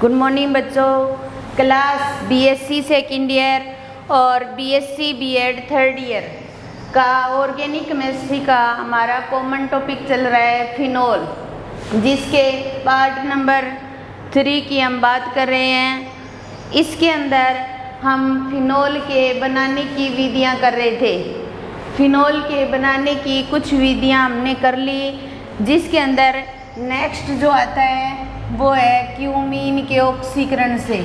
Good morning बच्चों। Class BSc second year और BSc BEd third year का organic chemistry का हमारा कॉमन टॉपिक चल रहा है फिनोल, जिसके पार्ट नंबर 3 की हम बात कर रहे हैं। इसके अंदर हम फिनोल के बनाने की विधियां कर रहे थे। फिनोल के बनाने की कुछ विधियां हमने कर ली, जिसके अंदर नेक्स्ट जो आता है वो है क्यूमीन के ऑक्सीकरण से।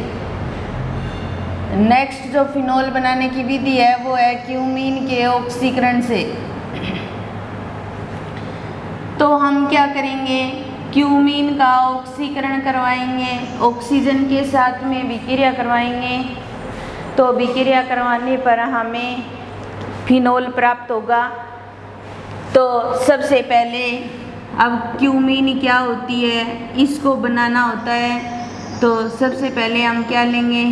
नेक्स्ट जो फिनोल बनाने की विधि है वो है क्यूमीन के ऑक्सीकरण से। तो हम क्या करेंगे, क्यूमीन का ऑक्सीकरण करवाएंगे, ऑक्सीजन के साथ में विक्रिया करवाएंगे। तो विक्रिया करवाने पर हमें फिनोल प्राप्त होगा। तो सबसे पहले अब क्यूमीन क्या होती है, इसको बनाना होता है। तो सबसे पहले हम क्या लेंगे,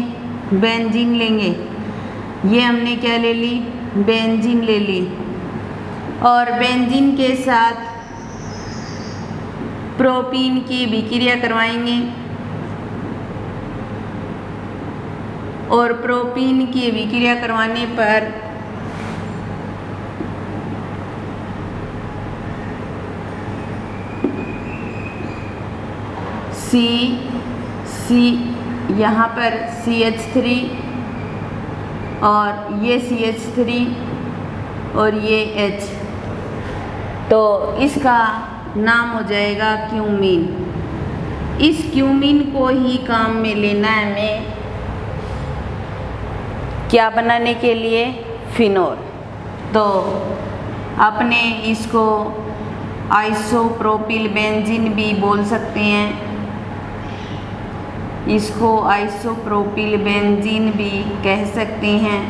बेंजीन लेंगे। ये हमने क्या ले ली, बेंजीन ले ली। और बेंजीन के साथ प्रोपीन की विक्रिया करवाएंगे। और प्रोपीन की विक्रिया करवाने पर सी यहाँ पर CH3 और ये CH3 और ये H, तो इसका नाम हो जाएगा क्यूमीन। इस क्यूमीन को ही काम में लेना है हमें, क्या बनाने के लिए, फिनोल। तो अपने इसको आइसोप्रोपिल बेंजीन भी बोल सकते हैं, इसको आइसोप्रोपिल बेंजीन भी कह सकते हैं।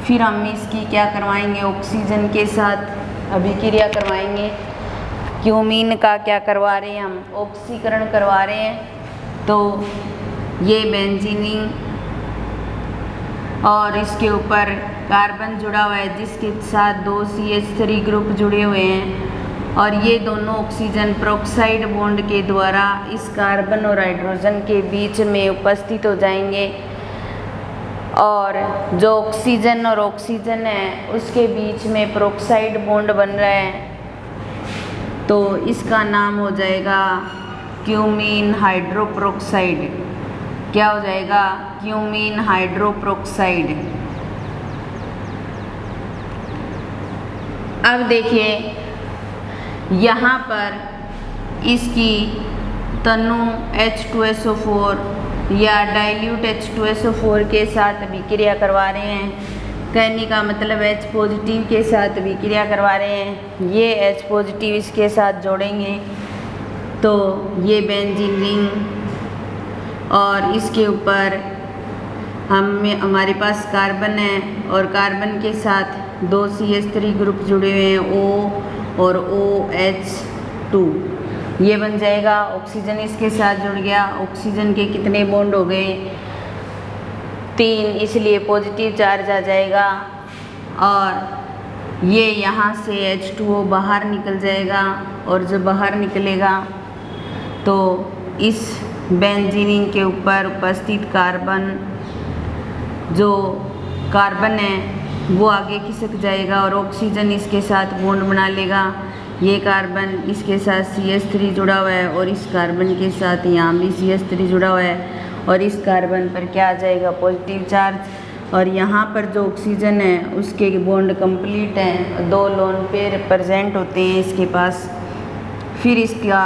फिर हम इसकी क्या करवाएंगे, ऑक्सीजन के साथ अभिक्रिया करवाएंगे। क्यूमीन का क्या करवा रहे हैं हम, ऑक्सीकरण करवा रहे हैं। तो ये बेंजीनिंग और इसके ऊपर कार्बन जुड़ा हुआ है, जिसके साथ 2 CH3 ग्रुप जुड़े हुए हैं। और ये दोनों ऑक्सीजन पेरोक्साइड बॉन्ड के द्वारा इस कार्बन और हाइड्रोजन के बीच में उपस्थित हो जाएंगे। और जो ऑक्सीजन और ऑक्सीजन है उसके बीच में पेरोक्साइड बॉन्ड बन रहा है, तो इसका नाम हो जाएगा क्यूमीन हाइड्रोपेरोक्साइड। क्या हो जाएगा, क्यूमीन हाइड्रोपेरोक्साइड। अब देखिए यहाँ पर इसकी तनु H2SO4 या डाइल्यूट H2SO4 के साथ विक्रिया करवा रहे हैं। कहने का मतलब H पॉजिटिव के साथ विक्रिया करवा रहे हैं। ये H पॉजिटिव इसके साथ जोड़ेंगे तो ये बेंजीन रिंग, और इसके ऊपर हमारे पास कार्बन है और कार्बन के साथ 2 CH3 ग्रुप जुड़े हुए हैं, O और OH2। ये बन जाएगा। ऑक्सीजन इसके साथ जुड़ गया। ऑक्सीजन के कितने बॉन्ड हो गए, 3, इसलिए पॉजिटिव चार्ज आ जाएगा। और ये यहाँ से H2O बाहर निकल जाएगा, और जब बाहर निकलेगा तो इस बेंजीन के ऊपर उपस्थित कार्बन, जो कार्बन है वो आगे खिसक जाएगा और ऑक्सीजन इसके साथ बॉन्ड बना लेगा। ये कार्बन इसके साथ CH3 जुड़ा हुआ है और इस कार्बन के साथ यहाँ भी CH3 जुड़ा हुआ है, और इस कार्बन पर क्या आ जाएगा, पॉजिटिव चार्ज। और यहाँ पर जो ऑक्सीजन है उसके बॉन्ड कंप्लीट हैं, 2 लोन पेयर प्रेजेंट होते हैं इसके पास। फिर इसका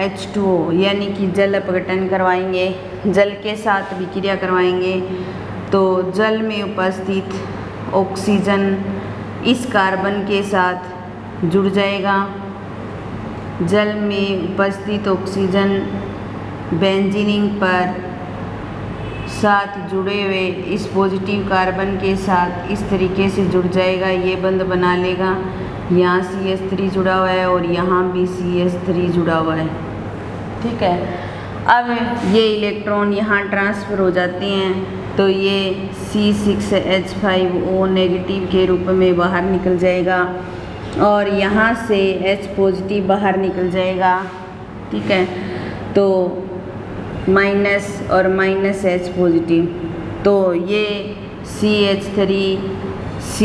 H2O यानी कि जल अपघटन करवाएंगे, जल के साथ विक्रिया करवाएंगे। तो जल में उपस्थित ऑक्सीजन इस कार्बन के साथ जुड़ जाएगा। जल में उपस्थित ऑक्सीजन बेंजीनिंग पर साथ जुड़े हुए इस पॉजिटिव कार्बन के साथ इस तरीके से जुड़ जाएगा। ये बंध बना लेगा। यहाँ CH3 जुड़ा हुआ है और यहाँ भी CH3 जुड़ा हुआ है, ठीक है। अब ये इलेक्ट्रॉन यहाँ ट्रांसफ़र हो जाते हैं, तो ये C6H5O नेगेटिव के रूप में बाहर निकल जाएगा, और यहाँ से H पॉजिटिव बाहर निकल जाएगा, ठीक है। तो माइनस और माइनस H पॉजिटिव, तो ये CH3C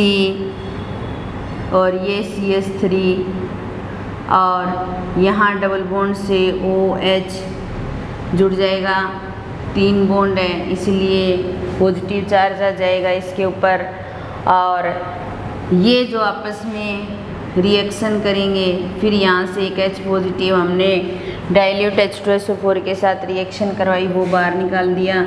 और ये CH3 और यहाँ डबल बॉन्ड से OH जुड़ जाएगा, 3 बॉन्ड है इसलिए पॉजिटिव चार्ज आ जाएगा इसके ऊपर। और ये जो आपस में रिएक्शन करेंगे, फिर यहाँ से एक H पॉजिटिव हमने डाइल्यूट H2SO4 के साथ रिएक्शन करवाई, वो बाहर निकाल दिया।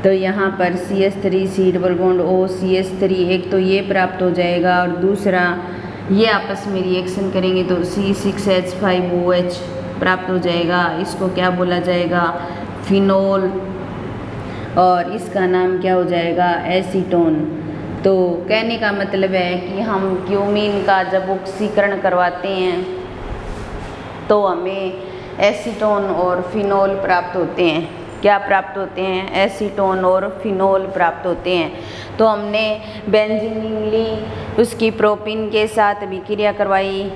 तो यहाँ पर CH3C double bond O CH3, एक तो ये प्राप्त हो जाएगा और दूसरा ये आपस में रिएक्शन करेंगे तो C6H5OH प्राप्त हो जाएगा। इसको क्या बोला जाएगा? फिनोल, और इसका नाम क्या हो जाएगा? एसीटोन। तो कहने का मतलब है कि हम क्यूमीन का जब ऑक्सीकरण करवाते हैं तो हमें एसीटोन और फिनोल प्राप्त होते हैं। क्या प्राप्त होते हैं? एसीटोन और फिनोल प्राप्त होते हैं। तो हमने बेंजीन ली, उसकी प्रोपीन के साथ अभिक्रिया करवाई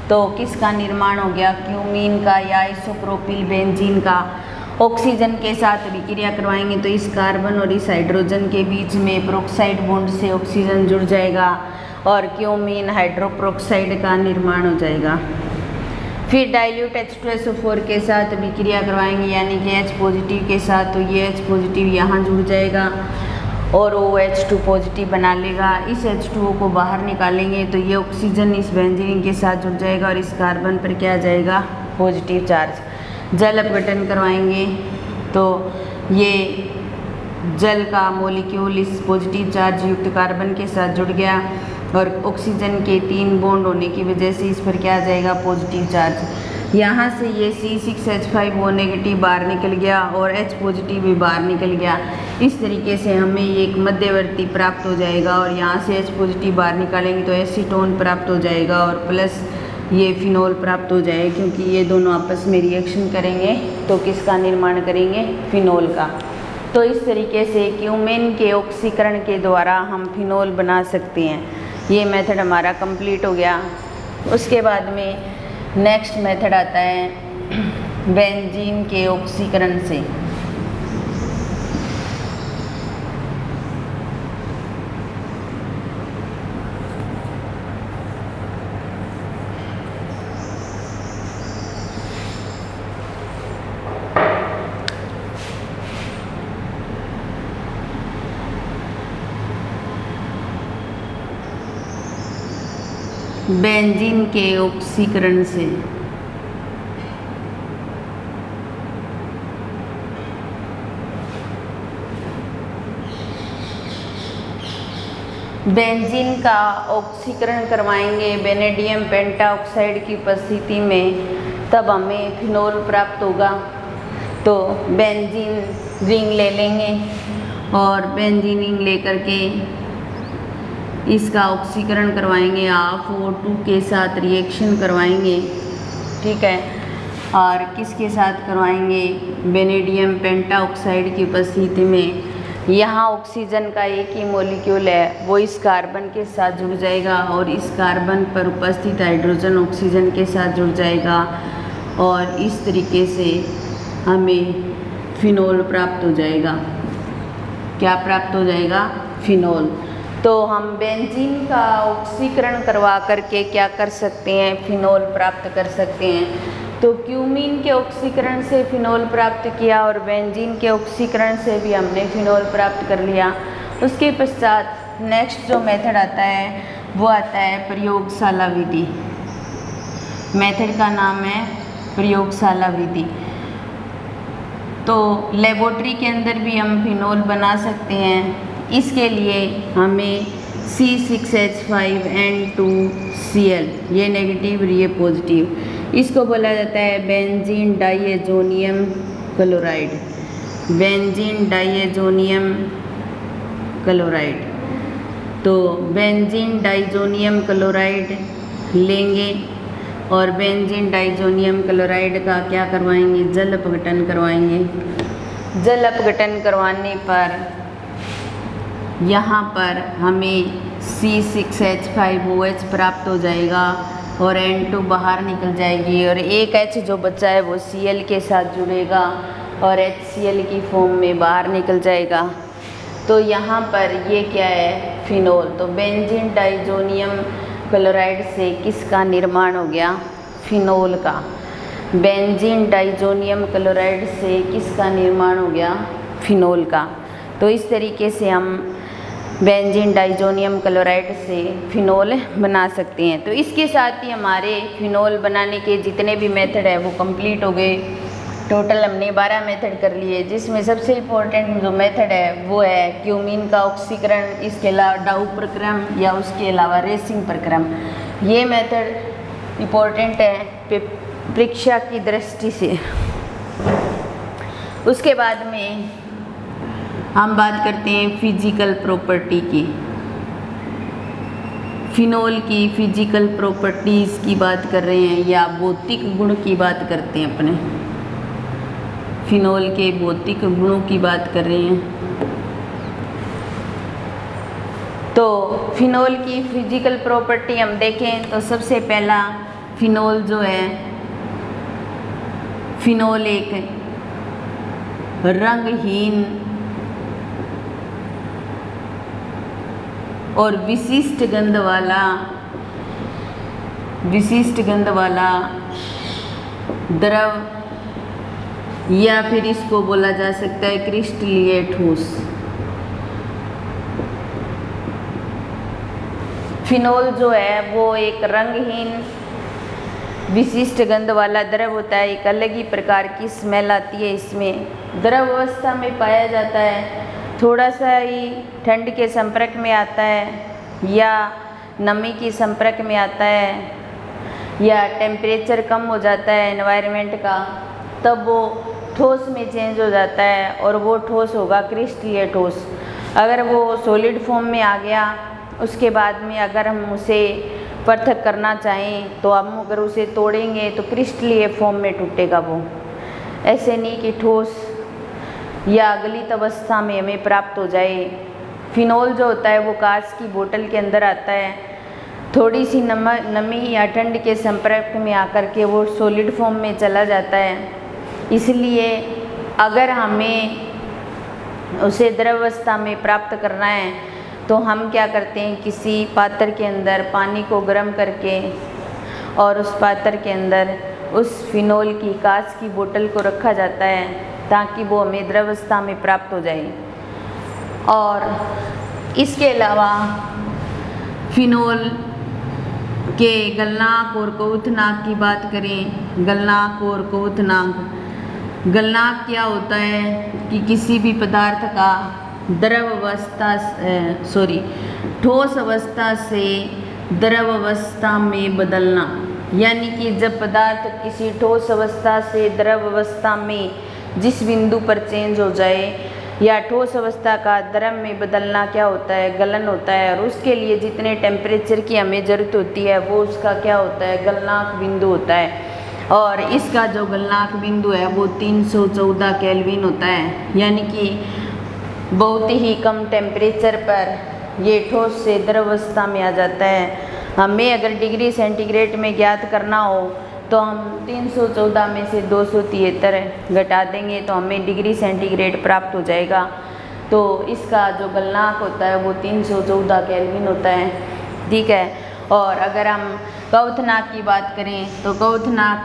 तो किसका निर्माण हो गया? क्यूमीन का या आइसोप्रोपिल बेंजीन का। ऑक्सीजन के साथ अभिक्रिया करवाएंगे तो इस कार्बन और इस हाइड्रोजन के बीच में पेरोक्साइड बॉन्ड से ऑक्सीजन जुड़ जाएगा और क्यूमीन हाइड्रोपेरोक्साइड का निर्माण हो जाएगा। फिर डाइल्यूट H2SO4 के साथ अभिक्रिया करवाएंगे यानी कि H पॉजिटिव के साथ, तो ये H पॉजिटिव यहाँ जुड़ जाएगा और OH2 पॉजिटिव बना लेगा। इस H2O को बाहर निकालेंगे तो ये ऑक्सीजन इस बेंजीन के साथ जुड़ जाएगा और इस कार्बन पर क्या आ जाएगा? Positive charge. जल अपघटन करवाएंगे तो ये जल का मॉलिक्यूल इस पॉजिटिव चार्ज युक्त कार्बन के साथ जुड़ गया और ऑक्सीजन के 3 बॉन्ड होने की वजह से इस पर क्या आ जाएगा? Positive charge. यहाँ से ये C6H5O नेगेटिव बाहर निकल गया और H पॉजिटिव भी बाहर निकल गया। इस तरीके से हमें ये एक मध्यवर्ती प्राप्त हो जाएगा और यहाँ से H पॉजिटिव बाहर निकालेंगे तो एसीटोन प्राप्त हो जाएगा और प्लस ये फिनोल प्राप्त हो जाएगा, क्योंकि ये दोनों आपस में रिएक्शन करेंगे तो किसका निर्माण करेंगे? फिनोल का। तो इस तरीके से क्यूमेन के ऑक्सीकरण के द्वारा हम फिनोल बना सकते हैं। ये मेथड हमारा कंप्लीट हो गया। उसके बाद में नेक्स्ट मेथड आता है बेंजीन के ऑक्सीकरण से। बेंजीन के ऑक्सीकरण से बेंजीन का ऑक्सीकरण करवाएंगे वेनेडियम पेंटाऑक्साइड की उपस्थिति में, तब हमें फिनोल प्राप्त होगा। तो बेंजीन रिंग ले लेंगे और बेंजीन रिंग लेकर के इसका ऑक्सीकरण करवाएंगे, आप O2 के साथ रिएक्शन करवाएंगे, ठीक है। और किसके साथ करवाएंगे? वेनेडियम पेंटाऑक्साइड की उपस्थिति में। यहाँ ऑक्सीजन का एक ही मॉलिक्यूल है, वो इस कार्बन के साथ जुड़ जाएगा और इस कार्बन पर उपस्थित हाइड्रोजन ऑक्सीजन के साथ जुड़ जाएगा और इस तरीके से हमें फिनोल प्राप्त हो जाएगा। क्या प्राप्त हो जाएगा? फिनोल। तो हम बेंजीन का ऑक्सीकरण करवा करके क्या कर सकते हैं? फिनोल प्राप्त कर सकते हैं। तो क्यूमीन के ऑक्सीकरण से फिनोल प्राप्त किया और बेंजीन के ऑक्सीकरण से भी हमने फिनोल प्राप्त कर लिया। उसके पश्चात नेक्स्ट जो मेथड आता है वो आता है प्रयोगशाला विधि। मेथड का नाम है प्रयोगशाला विधि। तो लेबोरेटरी के अंदर भी हम फिनोल बना सकते हैं। इसके लिए हमें C6H5N2Cl, ये नेगेटिव ये पॉजिटिव, इसको बोला जाता है benzene diazonium chloride. Benzene diazonium chloride. तो बेंजीन डाइजोनियम क्लोराइड लेंगे और बेंजीन डाइजोनियम क्लोराइड का क्या करवाएंगे? जल अपघटन करवाएंगे। जल अपघटन करवाने पर यहाँ पर हमें C6H5OH प्राप्त हो जाएगा और N2 बाहर निकल जाएगी और एक H जो बचा है वो Cl के साथ जुड़ेगा और HCl की फॉर्म में बाहर निकल जाएगा। तो यहाँ पर ये क्या है, फिनोल। तो बेंजीन डाइजोनियम क्लोराइड से किसका निर्माण हो गया, फिनोल का। बेंजीन डाइजोनियम क्लोराइड से किसका निर्माण हो गया, फिनोल का। तो इस तरीके से हम बेंजीन डाइजोनियम क्लोराइड से फिनोल बना सकते हैं। तो इसके साथ ही हमारे फिनोल बनाने के जितने भी मेथड है वो कंप्लीट हो गए। टोटल हमने 12 मेथड कर लिए, जिसमें सबसे इम्पोर्टेंट जो मेथड है वो है क्यूमीन का ऑक्सीकरण, इसके अलावा डाउ प्रक्रम या उसके अलावा रेसिंग प्रक्रम। ये मेथड इम्पोर्टेंट है परीक्षा की दृष्टि से। उसके बाद में हम बात करते हैं फिजिकल प्रॉपर्टी की। फिनोल की फिजिकल प्रॉपर्टीज़ की बात कर रहे हैं या भौतिक गुण की बात करते हैं अपने। फिनोल के भौतिक गुणों की बात कर रहे हैं। तो फिनोल की फिजिकल प्रॉपर्टी हम देखें तो सबसे पहला फिनोल जो है, फिनोल एक रंगहीन और विशिष्ट गंध वाला द्रव या फिर इसको बोला जा सकता है क्रिस्टलीय ठोस। फिनोल जो है वो एक रंगहीन विशिष्ट गंध वाला द्रव होता है। एक अलग ही प्रकार की स्मेल आती है इसमें। द्रव अवस्था में पाया जाता है, थोड़ा सा ही ठंड के संपर्क में आता है या नमी के संपर्क में आता है या टेम्परेचर कम हो जाता है एनवायरनमेंट का, तब वो ठोस में चेंज हो जाता है और वो ठोस होगा क्रिस्टलीय ठोस। अगर वो सॉलिड फॉर्म में आ गया, उसके बाद में अगर हम उसे पृथक करना चाहें तो हम अगर उसे तोड़ेंगे तो क्रिस्टलीय फॉर्म में टूटेगा वो। ऐसे नहीं कि ठोस या गलित अवस्था में हमें प्राप्त हो जाए। फिनोल जो होता है वो कांच की बोतल के अंदर आता है, थोड़ी सी नमी या ठंड के संपर्क में आकर के वो सॉलिड फॉर्म में चला जाता है। इसलिए अगर हमें उसे द्रव अवस्था में प्राप्त करना है तो हम क्या करते हैं, किसी पात्र के अंदर पानी को गर्म करके और उस पात्र के अंदर उस फिनोल की कांच की बोतल को रखा जाता है ताकि वो हमें द्रव अवस्था में प्राप्त हो जाए। और इसके अलावा फिनोल के गलनांक और क्वथनांक की बात करें। गलनांक और क्वथनांक, गलनांक क्या होता है कि किसी भी पदार्थ का ठोस अवस्था से द्रव अवस्था में बदलना। यानी कि जब पदार्थ किसी ठोस अवस्था से द्रव अवस्था में जिस बिंदु पर चेंज हो जाए या ठोस अवस्था का द्रव में बदलना क्या होता है, गलन होता है। और उसके लिए जितने टेम्परेचर की हमें ज़रूरत होती है वो उसका क्या होता है, गलनांक बिंदु होता है। और इसका जो गलनांक बिंदु है वो 314 केल्विन होता है। यानी कि बहुत ही कम टेम्परेचर पर ये ठोस से द्रव अवस्था में आ जाता है। हमें अगर डिग्री सेंटीग्रेड में ज्ञात करना हो तो हम 314 में से 273 घटा देंगे तो हमें डिग्री सेंटीग्रेड प्राप्त हो जाएगा। तो इसका जो गलनांक होता है वो 314 केल्विन होता है, ठीक है। और अगर हम क्वथनांक की बात करें तो क्वथनांक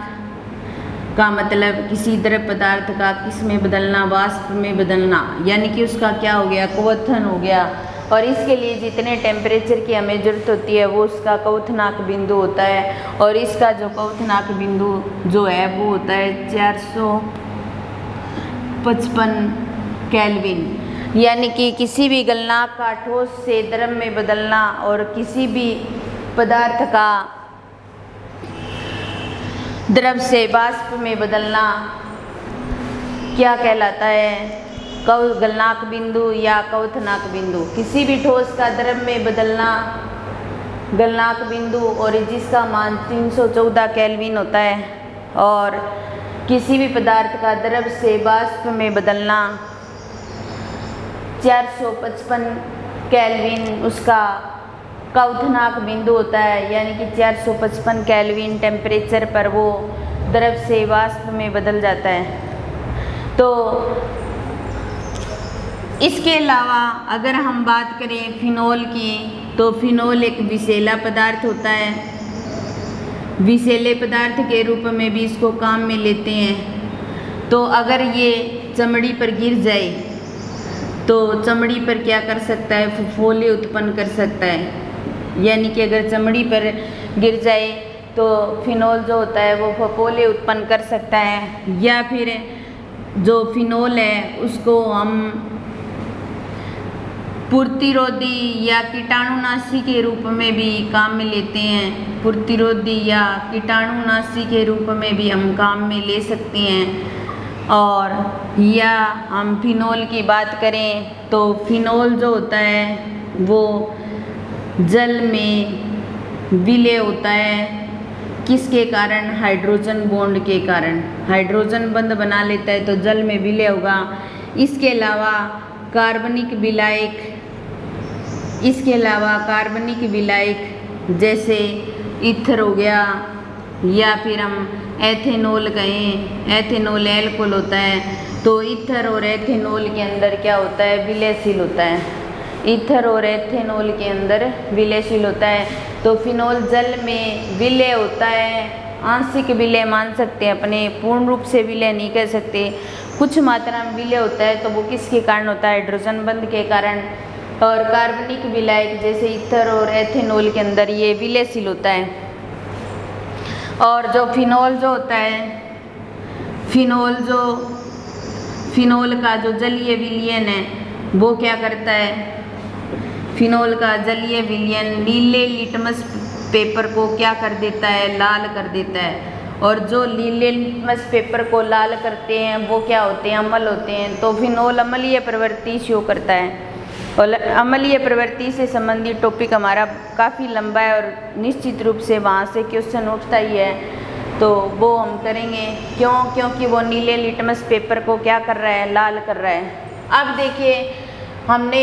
का मतलब किसी द्रव पदार्थ का किस में बदलना, वाष्प में बदलना। यानी कि उसका क्या हो गया, क्वथन हो गया। और इसके लिए जितने टेम्परेचर की हमें ज़रूरत होती है वो उसका क्वथनांक बिंदु होता है। और इसका जो क्वथनांक बिंदु जो है वो होता है 455 केल्विन। यानी कि किसी भी गलनांक का ठोस से द्रव में बदलना और किसी भी पदार्थ का द्रव से वाष्प में बदलना क्या कहलाता है, गलनांक बिंदु या क्वथनांक बिंदु। किसी भी ठोस का द्रव में बदलना गलनांक बिंदु और जिसका मान 314 केल्विन होता है। और किसी भी पदार्थ का द्रव से वाष्प में बदलना 455 केल्विन उसका क्वथनांक बिंदु होता है। यानी कि 455 केल्विन टेम्परेचर पर वो द्रव से वाष्प में बदल जाता है। तो इसके अलावा अगर हम बात करें फिनोल की, तो फिनोल एक विषैला पदार्थ होता है। विषैले पदार्थ के रूप में भी इसको काम में लेते हैं। तो अगर ये चमड़ी पर गिर जाए तो चमड़ी पर क्या कर सकता है, फफोले उत्पन्न कर सकता है। यानी कि अगर चमड़ी पर गिर जाए तो फिनोल जो होता है वो फफोले उत्पन्न कर सकता है। या फिर जो फिनोल है उसको हम प्रतिरोधी या कीटाणुनाशी के रूप में भी काम में लेते हैं। प्रतिरोधी या कीटाणुनाशी के रूप में भी हम काम में ले सकते हैं। और या हम फिनोल की बात करें तो फिनोल जो होता है वो जल में विलय होता है। किसके कारण? हाइड्रोजन बॉन्ड के कारण। हाइड्रोजन बंध बना लेता है तो जल में विलय होगा। इसके अलावा कार्बनिक विलायक जैसे ईथर हो गया, या फिर हम एथेनॉल कहें, एथेनॉल एल्कोहल होता है। तो ईथर और एथेनॉल के अंदर क्या होता है? विलयशील होता है। ईथर और एथेनॉल के अंदर विलयशील होता है। तो फिनोल जल में विलय होता है। आंशिक विलय मान सकते हैं अपने, पूर्ण रूप से विलय नहीं कह सकते। कुछ मात्रा में विलय होता है तो वो किसके कारण होता है? हाइड्रोजन बंध के कारण। और कार्बनिक विलायक जैसे ईथर और एथेनॉल के अंदर ये विलयशील होता है। और जो फिनोल जो होता है, फिनोल का जो जलीय विलयन है वो क्या करता है? फिनोल का जलीय विलयन नीले लिटमस पेपर को क्या कर देता है? लाल कर देता है। और जो नीले लिटमस पेपर को लाल करते हैं वो क्या होते हैं? अम्ल होते हैं। तो फिनोल अम्लीय प्रवृत्ति शो करता है। और अम्लीय प्रवृत्ति से संबंधित टॉपिक हमारा काफ़ी लंबा है और निश्चित रूप से वहाँ से क्वेश्चन उठता ही है, तो वो हम करेंगे। क्योंकि वो नीले लिटमस पेपर को क्या कर रहा है? लाल कर रहा है। अब देखिए, हमने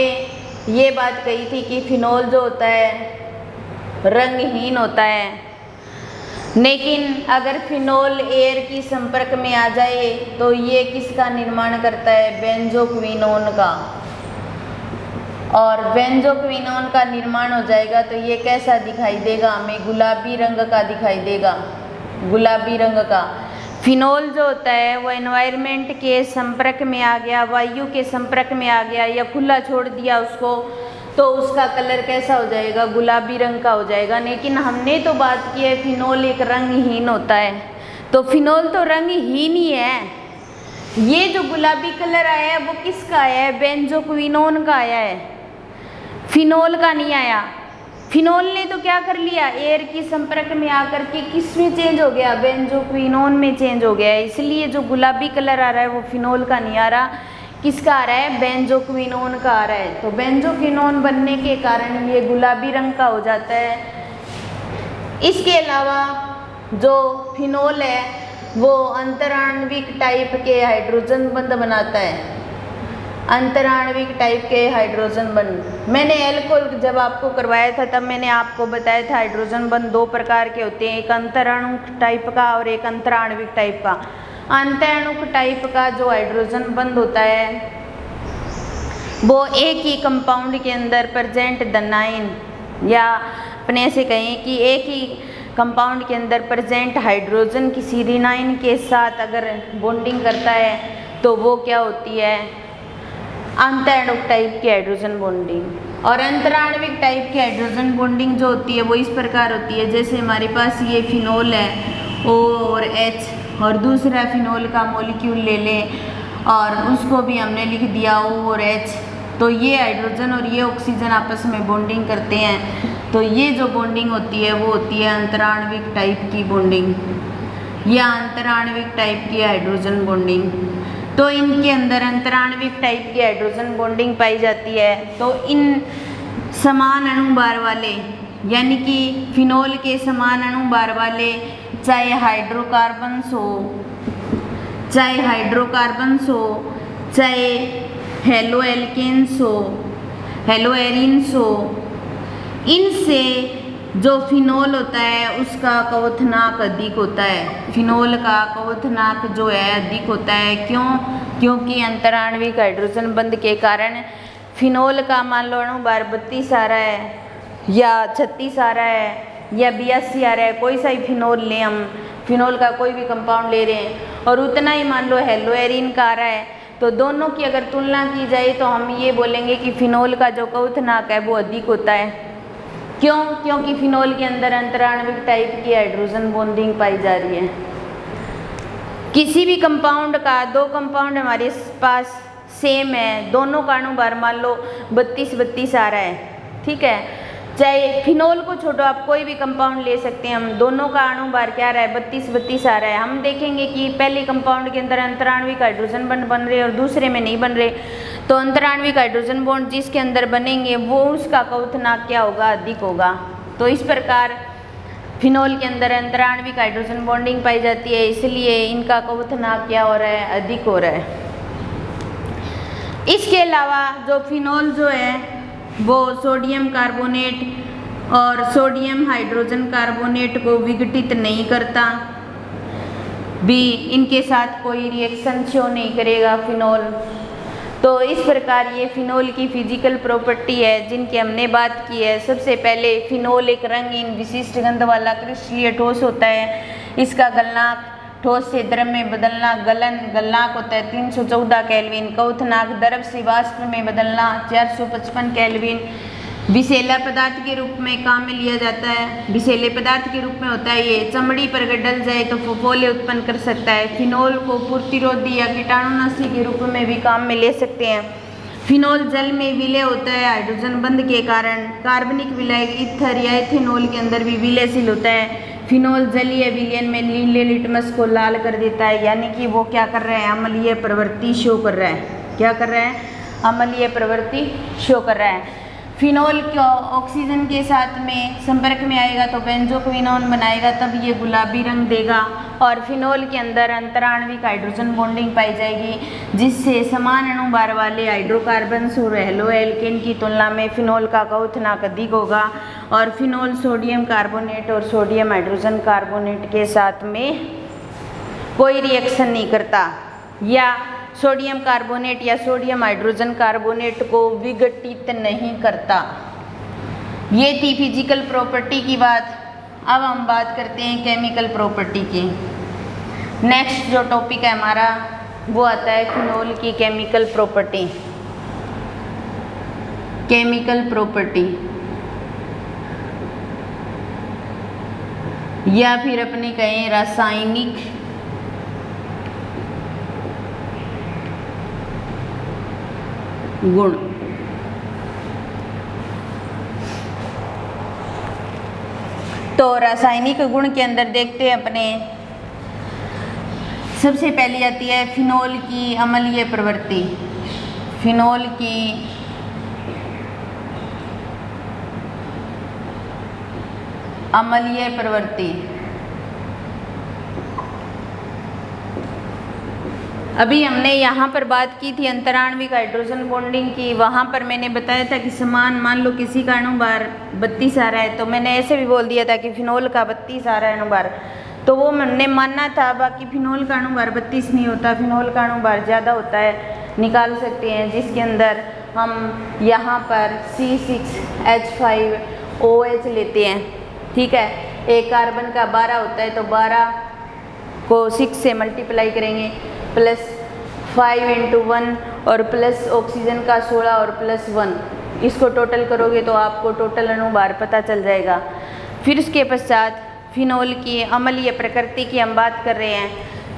ये बात कही थी कि फिनोल जो होता है रंगहीन होता है, लेकिन अगर फिनोल एयर की संपर्क में आ जाए तो ये किसका निर्माण करता है? बेंजोक्विनोन का। और बेंजोक्विनोन का निर्माण हो जाएगा तो ये कैसा दिखाई देगा? हमें गुलाबी रंग का दिखाई देगा, गुलाबी रंग का। फिनोल जो होता है वो एनवायरनमेंट के संपर्क में आ गया, वायु के संपर्क में आ गया या खुला छोड़ दिया उसको, तो उसका कलर कैसा हो जाएगा? गुलाबी रंग का हो जाएगा। लेकिन हमने तो बात की है फिनोल एक रंगहीन होता है, तो फिनोल तो रंगहीन ही है। ये जो गुलाबी कलर आया है वो किसका आया है? बेंजोक्विनोन का आया है, फिनोल का नहीं आया। फिनोल ने तो क्या कर लिया? एयर की संपर्क में आकर के किस में चेंज हो गया? बेंजोक्विनोन में चेंज हो गया है। इसलिए जो गुलाबी कलर आ रहा है वो फिनोल का नहीं आ रहा। किसका आ रहा है? बेंजोक्विनोन का आ रहा है। तो बेंजोक्विनोन बनने के कारण ये गुलाबी रंग का हो जाता है। इसके अलावा जो फिनोल है वो अंतराण्विक टाइप के हाइड्रोजन बंध बनाता है। अंतराण्विक टाइप के हाइड्रोजन बंध, मैंने एल्कोहल जब आपको करवाया था तब मैंने आपको बताया था हाइड्रोजन बंध दो प्रकार के होते हैं, एक अंतराणुक टाइप का और एक अंतराण्विक टाइप का। अंतराणुक टाइप का जो हाइड्रोजन बंध होता है वो एक ही कंपाउंड के अंदर प्रेजेंट दनाइन, या अपने ऐसे कहें कि एक ही कंपाउंड के अंदर प्रेजेंट हाइड्रोजन किसी रिनाइन के साथ अगर बॉन्डिंग करता है तो वो क्या होती है? अंतराणुक टाइप की हाइड्रोजन बॉन्डिंग। और अंतराण्विक टाइप की हाइड्रोजन बॉन्डिंग जो होती है वो इस प्रकार होती है, जैसे हमारे पास ये फिनोल है O और H, और दूसरा फिनोल का मॉलिक्यूल ले लें और उसको भी हमने लिख दिया O और H। तो ये हाइड्रोजन और ये ऑक्सीजन आपस में बॉन्डिंग करते हैं, तो ये जो बॉन्डिंग होती है वो होती है अंतराण्विक टाइप की बॉन्डिंग या अंतराण्विक टाइप की हाइड्रोजन बॉन्डिंग। तो इनके अंदर अंतराण्विक टाइप की हाइड्रोजन बॉन्डिंग पाई जाती है। तो इन समान अणुभार वाले, यानी कि फिनोल के समान अणुभार वाले, चाहे हाइड्रोकार्बन्स हो, चाहे हेलो एल्केन्स हो, हेलो एरिन्स हो, इनसे जो फिनोल होता है उसका क्वोथनाक अधिक होता है। फिनोल का क्वोथनाक जो है अधिक होता है। क्यों? क्योंकि अंतराण्विक हाइड्रोजन बंध के कारण फिनोल का मान लो अणुभार 32 आ रहा है या 36 आ रहा है या 82 आ रहा है, कोई सा ही फिनोल लें, हम फिनोल का कोई भी कंपाउंड ले रहे हैं और उतना ही मान लो हेलोएरिन का आ रहा है, तो दोनों की अगर तुलना की जाए तो हम ये बोलेंगे कि फिनोल का जो क्वोथनाक है वो अधिक होता है। क्यों? क्योंकि फिनोल के अंदर अंतराण्विक टाइप की हाइड्रोजन बॉन्डिंग पाई जा रही है। किसी भी कंपाउंड का, दो कंपाउंड हमारे पास सेम है, दोनों का अणुभार मान लो 32-32 आ रहा है, ठीक है, चाहे फिनोल को छोड़ो आप कोई भी कंपाउंड ले सकते हैं, हम दोनों का अणुभार क्या आ रहा है 32-32 आ रहा है। हम देखेंगे कि पहले कंपाउंड के अंदर अंतराण्विक हाइड्रोजन बॉन्ड बन रहे और दूसरे में नहीं बन रहे, तो अंतराण्विक हाइड्रोजन बॉन्ड जिसके अंदर बनेंगे वो उसका क्वोथनाक क्या होगा? अधिक होगा। तो इस प्रकार फिनोल के अंदर अंतराण्विक हाइड्रोजन बॉन्डिंग पाई जाती है, इसलिए इनका क्वोथनाक क्या हो रहा है? अधिक हो रहा है। इसके अलावा जो फिनोल जो है वो सोडियम कार्बोनेट और सोडियम हाइड्रोजन कार्बोनेट को विघटित नहीं करता, भी इनके साथ कोई रिएक्शन शो नहीं करेगा फिनोल। तो इस प्रकार ये फिनोल की फिजिकल प्रॉपर्टी है जिनकी हमने बात की है। सबसे पहले फिनोल एक रंगीन विशिष्ट गंध वाला क्रिस्टलीय ठोस होता है। इसका गलनांक ठोस से द्रव में बदलना गलनांक होता है 314 केल्विन। क्वोथनाक द्रव से वाष्प में बदलना 455 केल्विन। विषैला पदार्थ के रूप में काम में लिया जाता है। विषैले पदार्थ के रूप में होता है ये, चमड़ी पर अगर डल जाए तो फफोले उत्पन्न कर सकता है। फिनोल को प्रतिरोधी या कीटाणुनाशी के रूप में भी काम में ले सकते हैं। फिनोल जल में विलय होता है हाइड्रोजन बंध के कारण। कार्बनिक विलय ईथर या इथेनॉल के अंदर भी विलयशील होता है। फिनोल जलीय विलयन में नीले लिटमस को लाल कर देता है, यानी कि वो क्या कर रहा है? अम्लीय प्रवृत्ति शो कर रहा है। क्या कर रहा है? अम्लीय प्रवृत्ति शो कर रहा है। फिनोल को ऑक्सीजन के साथ में संपर्क में आएगा तो बेंजोक्विनोन बनाएगा, तब ये गुलाबी रंग देगा। और फिनोल के अंदर अंतराण्विक हाइड्रोजन बॉन्डिंग पाई जाएगी जिससे समान अणुभार वाले हाइड्रोकार्बन्स और हेलोएल्केन की तुलना में फिनोल का क्वोथनाक अधिक होगा। और फिनोल सोडियम कार्बोनेट और सोडियम हाइड्रोजन कार्बोनेट के साथ में कोई रिएक्शन नहीं करता या सोडियम कार्बोनेट या सोडियम हाइड्रोजन कार्बोनेट को विघटित नहीं करता। ये थी फिजिकल प्रॉपर्टी की बात। अब हम बात करते हैं केमिकल प्रॉपर्टी की। नेक्स्ट जो टॉपिक है हमारा वो आता है फिनोल की केमिकल प्रॉपर्टी। केमिकल प्रॉपर्टी या फिर अपने कहें रासायनिक गुण। तो रासायनिक गुण के अंदर देखते हैं अपने, सबसे पहली आती है फिनोल की अम्लीय प्रवृत्ति। फिनोल की अम्लीय प्रवृत्ति। अभी हमने यहाँ पर बात की थी अंतराण्विक हाइड्रोजन बॉन्डिंग की, वहाँ पर मैंने बताया था कि समान मान लो किसी का अणुभार 32 आ रहा है, तो मैंने ऐसे भी बोल दिया था कि फिनोल का 32 आ रहा है अणुभार, तो वो मैंने मानना था। बाकी फिनोल का अणुभार 32 नहीं होता, फिनोल का अणुभार ज़्यादा होता है, निकाल सकते हैं, जिसके अंदर हम यहाँ पर C6H5OH लेते हैं, ठीक है। एक कार्बन का 12 होता है तो 12 को 6 से मल्टीप्लाई करेंगे, प्लस 5 × 1 और प्लस ऑक्सीजन का 16 और प्लस 1, इसको टोटल करोगे तो आपको टोटल अणुभार पता चल जाएगा। फिर उसके पश्चात फिनोल की अम्लीय प्रकृति की हम बात कर रहे हैं,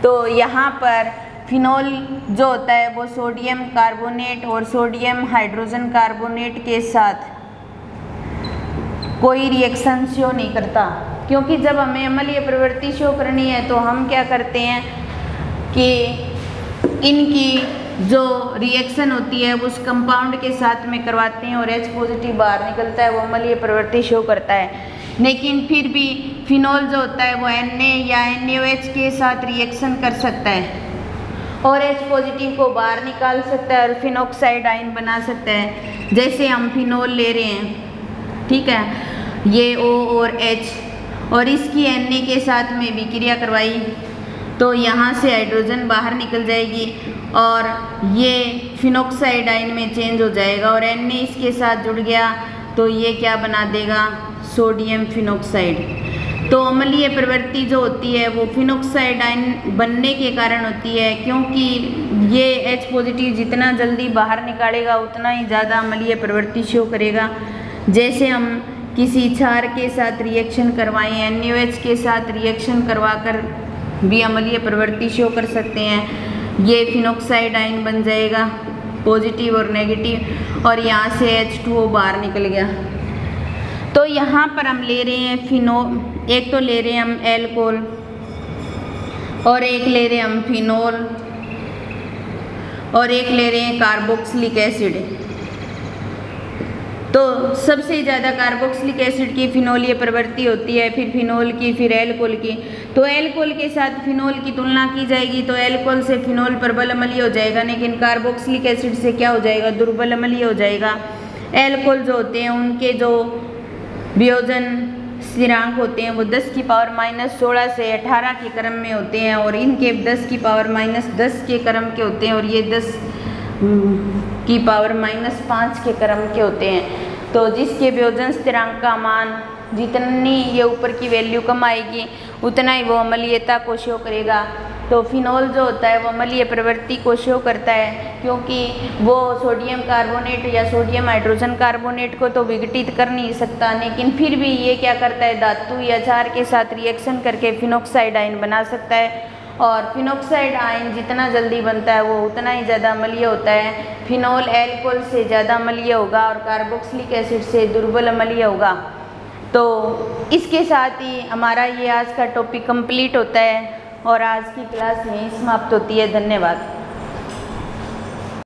तो यहाँ पर फिनोल जो होता है वो सोडियम कार्बोनेट और सोडियम हाइड्रोजन कार्बोनेट के साथ कोई रिएक्शन शो नहीं करता, क्योंकि जब हमें अम्लीय प्रवृत्ति शो करनी है तो हम क्या करते हैं कि इनकी जो रिएक्शन होती है उस कंपाउंड के साथ में करवाते हैं और H पॉजिटिव बाहर निकलता है, वो अम्लीय प्रवृत्ति शो करता है। लेकिन फिर भी फिनोल जो होता है वो Na या NaOH के साथ रिएक्शन कर सकता है और H पॉजिटिव को बाहर निकाल सकता है और फिनॉक्साइड आयन बना सकता है, जैसे हम फिनोल ले रहे हैं, ठीक है। ये O और H और इसकी Na के साथ में विक्रिया करवाई तो यहाँ से हाइड्रोजन बाहर निकल जाएगी और ये फिनोक्साइड आयन में चेंज हो जाएगा और Na इसके साथ जुड़ गया तो ये क्या बना देगा, सोडियम फिनोक्साइड। तो अम्लीय प्रवृत्ति जो होती है वो फिनोक्साइड आयन बनने के कारण होती है, क्योंकि ये H पॉजिटिव जितना जल्दी बाहर निकालेगा उतना ही ज़्यादा अम्लीय प्रवृत्ति शो करेगा। जैसे हम किसी क्षार के साथ रिएक्शन करवाएं, NaOH के साथ रिएक्शन करवाकर भी अम्लीय प्रवृत्ति शो कर सकते हैं। ये फिनोक्साइड आयन बन जाएगा पॉजिटिव और नेगेटिव और यहाँ से H2O बाहर निकल गया। तो यहाँ पर हम ले रहे हैं एक तो ले रहे हैं हम एल्कोहल और एक ले रहे हैं हम फिनोल और एक ले रहे हैं कार्बोक्सिलिक एसिड। तो सबसे ज़्यादा कार्बोक्सिलिक एसिड की फिनोलीय प्रवृत्ति होती है, फिर फिनोल की, फिर एल्कोहल की। तो एल्कोहल के साथ फिनोल की तुलना की जाएगी तो एल्कोहल से फिनोल प्रबल अम्लीय हो जाएगा, लेकिन कार्बोक्सिलिक एसिड से क्या हो जाएगा, दुर्बल अम्लीय हो जाएगा। एल्कोहल जो होते हैं उनके जो वियोजन स्थिरांक होते हैं वो 10 की पावर -16 से 18 के क्रम में होते हैं और इनके 10 की पावर -10 के क्रम के होते हैं और ये 10 की पावर -5 के क्रम के होते हैं। तो जिसके वियोजन स्थिरांक का मान जितनी ये ऊपर की वैल्यू कम आएगी उतना ही वो अम्लीयता को शो करेगा। तो फिनोल जो होता है वो अम्लीय प्रवृत्ति को शो करता है, क्योंकि वो सोडियम कार्बोनेट या सोडियम हाइड्रोजन कार्बोनेट को तो विघटित कर नहीं सकता, लेकिन फिर भी ये क्या करता है, धातु या क्षार के साथ रिएक्शन करके फिनोक्साइड आयन बना सकता है और फिनोक्साइड आयन जितना जल्दी बनता है वो उतना ही ज़्यादा अम्लीय होता है। फिनोल एल्कोहल से ज़्यादा अम्लीय होगा और कार्बोक्सिलिक एसिड से दुर्बल अम्लीय होगा। तो इसके साथ ही हमारा ये आज का टॉपिक कंप्लीट होता है और आज की क्लास यहीं समाप्त होती है। धन्यवाद।